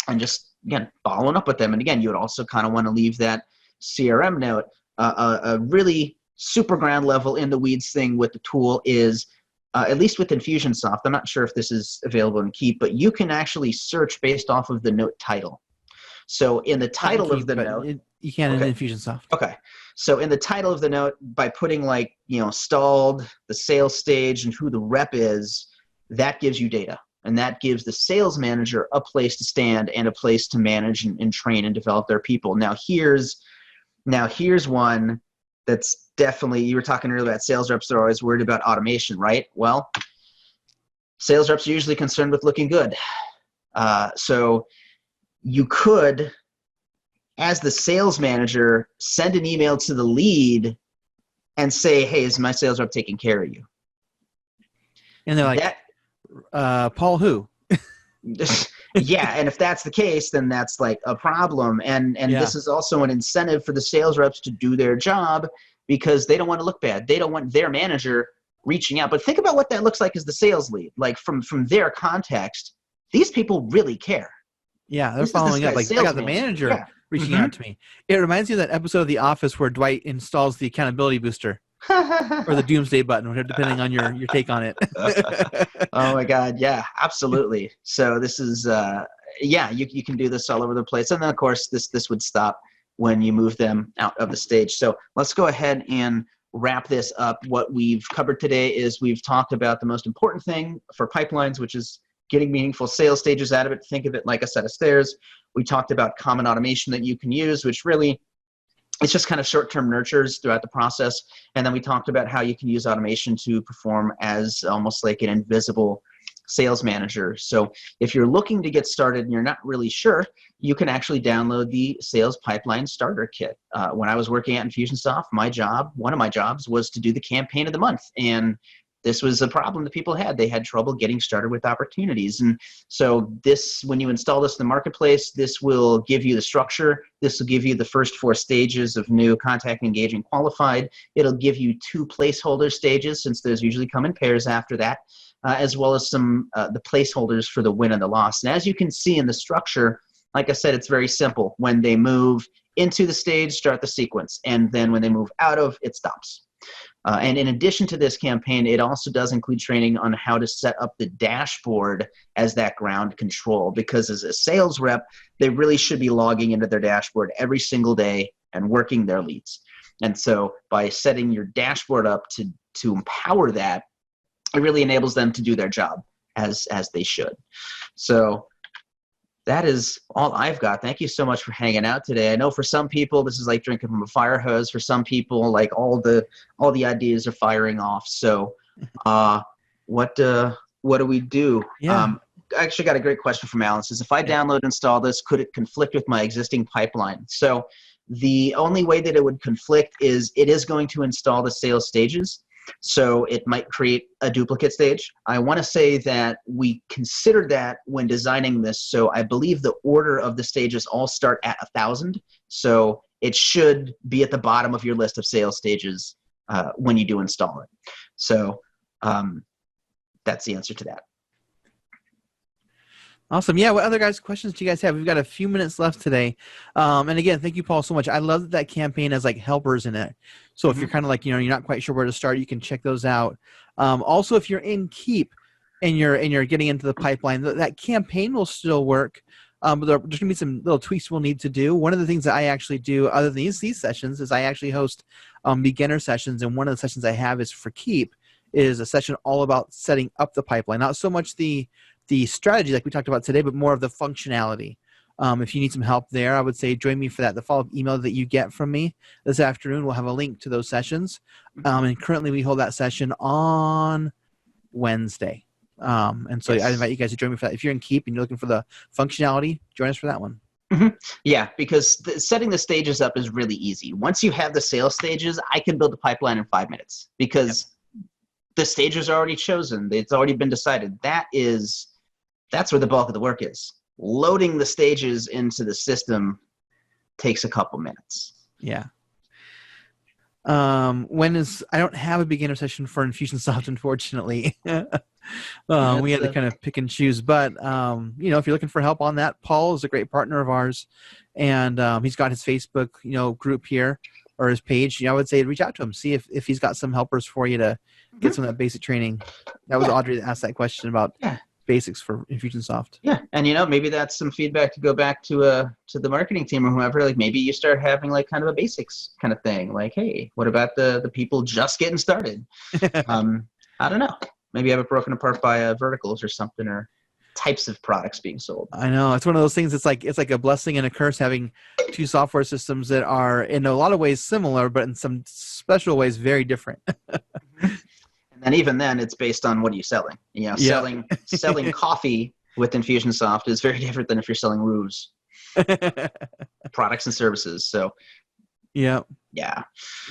And just, again, following up with them. And again, you would also kind of want to leave that CRM note. A really super ground level in the weeds thing with the tool is, at least with Infusionsoft, I'm not sure if this is available in Keap, but you can actually search based off of the note title. So in the title of the note, you can in Infusionsoft. Okay. So in the title of the note, by putting like, stalled, the sales stage, and who the rep is, that gives you data. And that gives the sales manager a place to stand and a place to manage and train and develop their people. Now here's one that's definitely, you were talking earlier about sales reps that are always worried about automation, right? Well, sales reps are usually concerned with looking good. So you could, as the sales manager, send an email to the lead and say, hey, is my sales rep taking care of you? And they're like, Paul who? Yeah, and if that's the case, then that's like a problem. And Yeah. this is also an incentive for the sales reps to do their job because they don't want to look bad. They don't want their manager reaching out. But think about what that looks like as the sales lead. Like from their context, these people really care. Yeah, they're This is this following up. guy's Like, I sales got the manager. manager Yeah. reaching out to me. It reminds me of that episode of The Office where Dwight installs the accountability booster or the doomsday button, whatever, depending on your take on it. Oh my God. Yeah, absolutely. So this is, yeah, you can do this all over the place. And then of course this would stop when you move them out of the stage. So let's go ahead and wrap this up. What we've covered today is we've talked about the most important thing for pipelines, which is getting meaningful sales stages out of it. Think of it like a set of stairs. We talked about common automation that you can use, which really it's just kind of short-term nurtures throughout the process. And then we talked about how you can use automation to perform as almost like an invisible sales manager. So if you're looking to get started and you're not really sure, you can actually download the Sales Pipeline Starter Kit. When I was working at Infusionsoft, one of my jobs was to do the campaign of the month. And this was a problem that people had. They had trouble getting started with opportunities. And so this, when you install this in the marketplace, this will give you the structure. This will give you the first 4 stages of new contact, engaging, qualified. It'll give you 2 placeholder stages, since those usually come in pairs after that, as well as some the placeholders for the win and the loss. And as you can see in the structure, like I said, it's very simple. When they move into the stage, start the sequence. And then when they move out of, it stops. And in addition to this campaign, it also does include training on how to set up the dashboard as that ground control, because as a sales rep, they really should be logging into their dashboard every single day and working their leads. And so by setting your dashboard up to empower that, it really enables them to do their job as they should. So that is all I've got. Thank you so much for hanging out today. I know for some people this is like drinking from a fire hose. For some people, like all the ideas are firing off. So, what do we do? Yeah. I actually got a great question from Alan. It says, if I download and install this, could it conflict with my existing pipeline? So the only way that it would conflict is it is going to install the sales stages. So it might create a duplicate stage. I want to say that we considered that when designing this. So I believe the order of the stages all start at 1,000. So it should be at the bottom of your list of sales stages when you do install it. So that's the answer to that. Awesome. Yeah. What other questions do you guys have? We've got a few minutes left today. And again, thank you, Paul, so much. I love that campaign has like helpers in it. So if you're kind of like, you're not quite sure where to start, you can check those out. Also, if you're in Keap and you're getting into the pipeline, that campaign will still work. But there's going to be some little tweaks we'll need to do. One of the things that I actually do, other than these sessions, is I actually host beginner sessions. And one of the sessions I have is for Keap, is a session all about setting up the pipeline. Not so much the strategy like we talked about today, but more of the functionality. If you need some help there, I would say join me for that. The follow-up email that you get from me this afternoon will have a link to those sessions. And currently we hold that session on Wednesday. And so I invite you guys to join me for that. If you're in Keap and you're looking for the functionality, join us for that one. Yeah, because setting the stages up is really easy. Once you have the sales stages, I can build a pipeline in 5 minutes because the stages are already chosen. It's already been decided. That's where the bulk of the work is. Loading the stages into the system takes a couple minutes. Yeah. I don't have a beginner session for Infusionsoft, unfortunately. We had to kind of pick and choose, but if you're looking for help on that, Paul is a great partner of ours, and he's got his Facebook, group here, or his page. I would say reach out to him, see if he's got some helpers for you to get some of that basic training. That was Audrey that asked that question about basics for Infusionsoft. Yeah, and maybe that's some feedback to go back to the marketing team or whoever. Like maybe you start having like kind of a basics kind of thing. Like, hey, what about the people just getting started? I don't know. Maybe have it broken apart by verticals or something, or types of products being sold. I know, it's one of those things. It's like a blessing and a curse having two software systems that are in a lot of ways similar, but in some special ways very different. And even then, it's based on what are you selling. Selling coffee with Infusionsoft is very different than if you're selling roofs, products and services. So, yeah.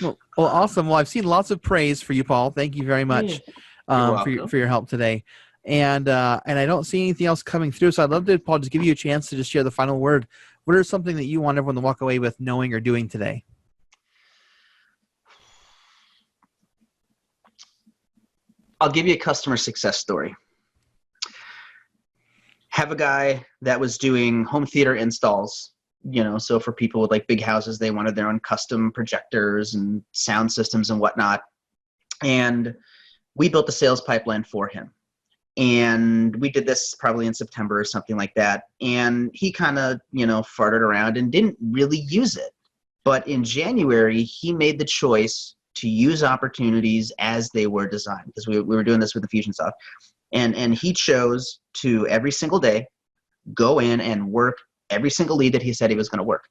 Well, awesome. Well, I've seen lots of praise for you, Paul. Thank you very much for your help today. and I don't see anything else coming through. So I'd love to, Paul, just give you a chance to just share the final word. What are something that you want everyone to walk away with knowing or doing today? I'll give you a customer success story. Have a guy that was doing home theater installs, so for people with like big houses, they wanted their own custom projectors and sound systems and whatnot. And we built the sales pipeline for him. And we did this probably in September or something like that. And he kind of, farted around and didn't really use it. But in January, he made the choice to use opportunities as they were designed, because we were doing this with Infusionsoft. And he chose to every single day go in and work every single lead that he said he was going to work.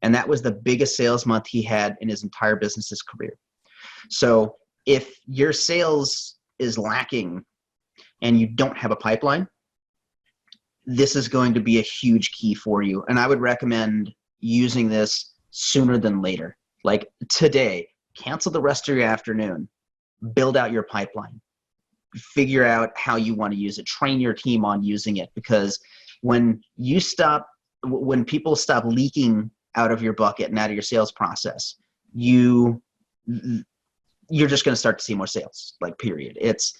And that was the biggest sales month he had in his entire business's career. So if your sales is lacking and you don't have a pipeline, this is going to be a huge key for you. And I would recommend using this sooner than later. Like today, cancel the rest of your afternoon, build out your pipeline, figure out how you want to use it, train your team on using it, because when people stop leaking out of your bucket and out of your sales process, you're just going to start to see more sales, like period. It's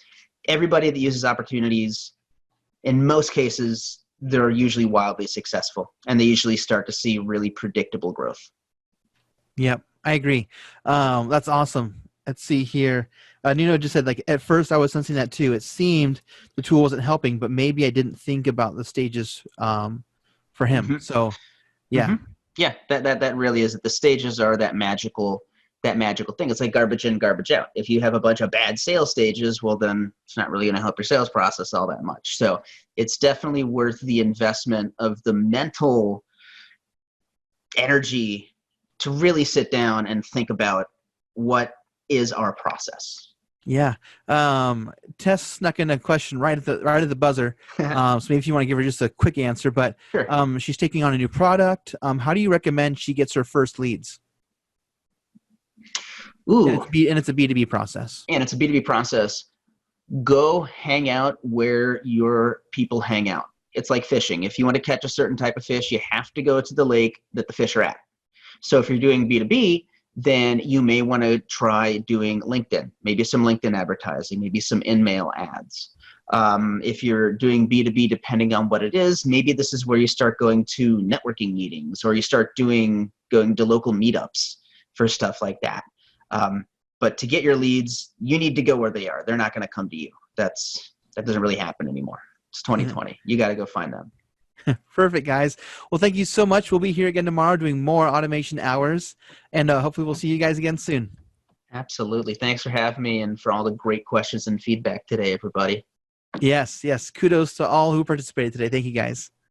everybody that uses opportunities, in most cases, they're usually wildly successful, and they usually start to see really predictable growth. Yep, I agree. That's awesome. Let's see here. Nino just said, like, at first I was sensing that too. It seemed the tool wasn't helping, but maybe I didn't think about the stages for him. Mm-hmm. So, yeah. Mm-hmm. Yeah, that really is it. The stages are that magical thing. It's like garbage in, garbage out. If you have a bunch of bad sales stages, well, then it's not really going to help your sales process all that much. So it's definitely worth the investment of the mental energy to really sit down and think about what is our process. Yeah. Tess snuck in a question right at the buzzer. So maybe if you want to give her just a quick answer, but Sure. She's taking on a new product. How do you recommend she gets her first leads? Ooh. And it's a B2B process. And it's a B2B process. Go hang out where your people hang out. It's like fishing. If you want to catch a certain type of fish, you have to go to the lake that the fish are at. So if you're doing B2B, then you may want to try doing LinkedIn, maybe some LinkedIn advertising, maybe some in-mail ads. If you're doing B2B, depending on what it is, maybe this is where you start going to networking meetings, or you start going to local meetups for stuff like that. But to get your leads, you need to go where they are. They're not going to come to you. That doesn't really happen anymore. It's 2020. You got to go find them. Perfect, guys. Well, thank you so much. We'll be here again tomorrow doing more automation hours, and hopefully we'll see you guys again soon. Absolutely. Thanks for having me and for all the great questions and feedback today, everybody. Yes. Kudos to all who participated today. Thank you, guys.